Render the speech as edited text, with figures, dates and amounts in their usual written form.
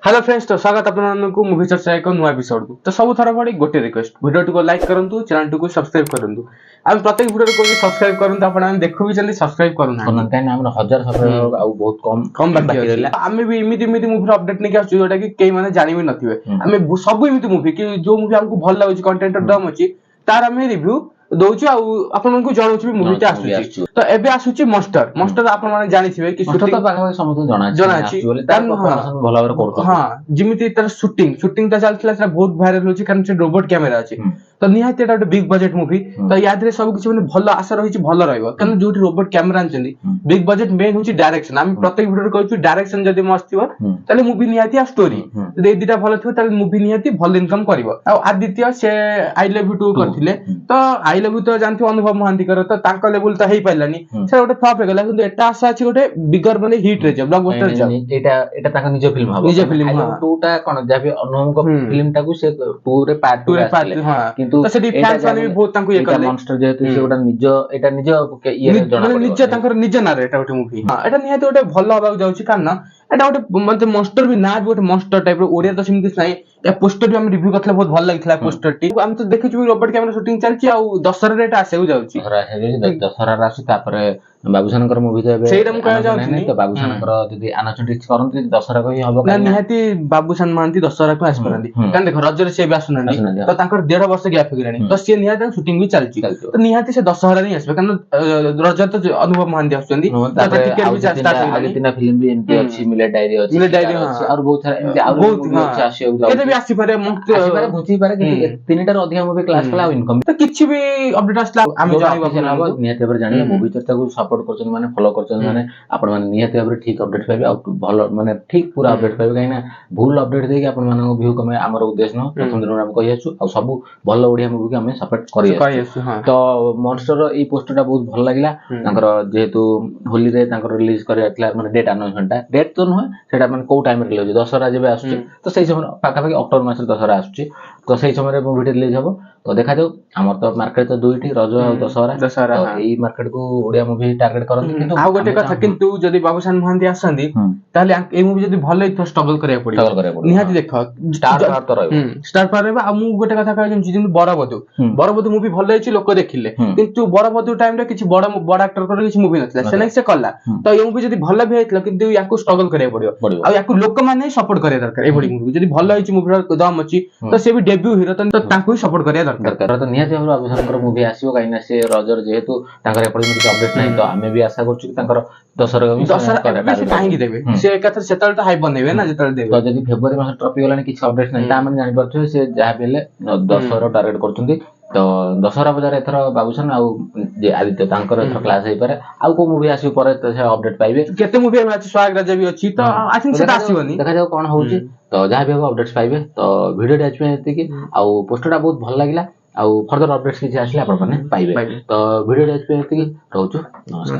Hello friends, तो स्वागत आपको मूवी चर्चा एक नुआ एपिसोड को। तो सब थर पड़ी गोटे रिक्वेस्ट, वीडियो को लाइक करंतु, चैनल को सब्सक्राइब करंतु। हम प्रत्येक वीडियो को सब्सक्राइब करंतु, आपण हम देखु भी जल्दी सब्सक्राइब करना काहे ना हमरा 1000 सब्सक्राइबर आ बहुत कम बाकी रहला। हमें भी इमिति मूवी अपडेट नहीं आछु जोटा कि केई माने जानि भी नथिबे। हमें सब इमिति मूवी कि जो मूवी हमको भल लागुची, कंटेंट दम अछि तार हमें रिव्यू दउछु आ आपन को जणाउछु भी मूवी ते आसुची। तो एबे आसुची मस्टर आपन माने जानिथिबे कि शूटिंग तो पाखा समस्त जणाछि बोले तार परफॉर्मेंस भल भाबरे करतो। हां, जिमिति तार शूटिंग ता चलथला सेटा बहुत वायरल होची कारण से रोबोट कैमरा अछि। तो निहाती एटा बिग बजेट मूवी, तो याद रे सब किछ माने भल आशा रहिछि भल रहइबो कारण जोटी रोबोट कैमरा आनचंदी। बिग बजेट मेन होची डायरेक्शन। हम प्रत्येक वीडियो रे कहछु डायरेक्शन जदी मस्त थिबो ताले मूवी निहाती आ स्टोरी जदी दिटा भल थिबो ताले मूवी निहाती भल इनकम करबो। आ आदित्य से आई लव यू 2 करथिले, तो आई लव यू तो जानथि अनुभव महांती कर, तो तांका लेवल त हेई पाइलानी, से गोटे फ्लॉप हे गेला। किंतु एटा आशा अछि गोटे बिगर माने हिट रे जा ब्लॉकबस्टर जा। एटा ताका निज फिल्म हबो, निज फिल्म। हां, 2 टा कोन जाबे अनुभव को फिल्म टाकू से 2 रे पार्ट 2 रे। हां, किंतु तो सेडी फैंस माने भी बहुत तांको ये करले। मॉन्स्टर जेतु से गोटा निज एटा निज ये रे जणा पड़ो, निज तांकर निज ना रे एटा गोटे मूवी। हां, एटा निहाती गोटे भल हबाक जाउची कारण एटा गोटे मतलब मॉन्स्टर भी ना गोटे मॉन्स्टर टाइप रो ओरिया तो सिम किछ नाही। या पोस्टर भी हम रिव्यू करथले बहुत भल लागथिला पोस्टर टी। हम तो देखिछु रोबोट कैमरा शूटिंग चलची आ दशहरा रे एटा आसेउ जाउची। दशहरा रासी तापरे बाबूसानकर मूवी तो सेटा मु कह जाउची। तो बाबूसानकर जदी आनाचुटी करंती दशहरा को ही हबो ना निहाती बाबूसान महांती दशहरा को आस परंती कारण देख रज रे से भी आसुनांदी, तो तांकर 1.5 वर्ष गैप हेगलानी, तो से निहाती शूटिंग भी चलची। तो निहाती से दशहरा नहीं आसबे कारण रज तो अनुभव महांती आछंदी, तो टिकट भी स्टार्ट हेगलानी। तीन फिल्म भी एनटी अछि, मिले डायरी अछि, और बहुत सारा एनटी और मूवी अछि आसी केते भी आसी पारे घुची पारे कि तीनटा रो अधिक मूवी क्लास कला इनकम तो किछि भी अपडेट आसला हम जानिबा निहाती भाबरे जानिबा। मूवी चर्चा को सपोर्ट करछन माने फॉलो करछन माने आपण माने निहाती भाबरे ठीक अपडेट पाइबे आ भलो माने ठीक पूरा अपडेट पाइबे। काइना भूल अपडेट देके आपण मानको व्यू कमे हमर उद्देश्य न प्रथम दिन हम कहि आछु आ सब भलो ओडिया मूवी के हम सपोर्ट करि आछु। तो मॉन्स्टर रो ई पोस्टरटा बहुत भल लागिला। तांकर जेहेतु होली रे तांकर रिलीज करि आतला माने डेट अनाउंसमेंट डेट तो न सेटा माने को टाइम रे रिलीज दशहरा जेबे आसुची, तो सही समय पाका पाकी अक्टोबर मास रे दशहरा आसुची, तो सही समय रे मूवी रिलीज हबो। तो देखा जाऊ हमर तो मार्केट तो दुईटी रज आ दशहरा, तो एई मार्केट को ओडिया मूवी टार्गेट करन। किंतु आ गोटे कथा, किंतु जदी बाबूसान महांती आसंदी ताले ए मूवी जदी भल इतो स्ट्रगल करिया पड़ियो निहाती। देख स्टार तो रहबो, स्टार पर रहबो। आ मु गोटे कथा कहै जे बड़बधू मूवी भल हैछि लोक देखिले, किंतु बड़बधू टाइम रे किछि बड़ एक्टर कर किछि मूवी नथला, सेने से कला। तो ए मूवी जदी भल भी हैतला किंतु याकू स्ट्रगल करिया पड़ियो आ याकू लोक माने सपोर्ट करिया दरकार। ए बडी मूवी जदी भल हैछि, मूवी रो दम अछि, तो से भी डेब्यू हीरो, तो ताकू सपोर्ट करिया दरकार। तो निहाती भाबरे बाबूसानकर मूवी आसीबो काइना से रजर जेहेतु तांकर एपड किछि अपडेट नाही, तो हमें भी आशा करछु कि तांकर दशहरा काहेकि देबे से एकाथर सेतल तो हाई बनेबे ना जेतल देबे। तो जदी फेब्रुआरी मास ट्रॉफी गलानी किछि अपडेट नाही, ता माने जानि परछु से जहा बेले दशहरा टार्गेट करछुंदी। तो दशहरा बजार एथर बाबूसान आ जे आदित्य तांकर एथर क्लास हे पारे आ को मूवी आसी परे तो से अपडेट पाइबे। केते मूवी में अछि, स्वाग राजा भी अछि, तो आई थिंक सेटा आसीबनी, देखा जाऊ कोन होउची। तो जहा भी अपडेट्स पाइबे। तो वीडियो टाच में एति कि आ पोस्टरटा बहुत भल लागिला आ फर्दर अपडेट्स किछि आसीले आपण माने पाइबे। तो वीडियो टाच में एति कि रहउछु। नमस्कार।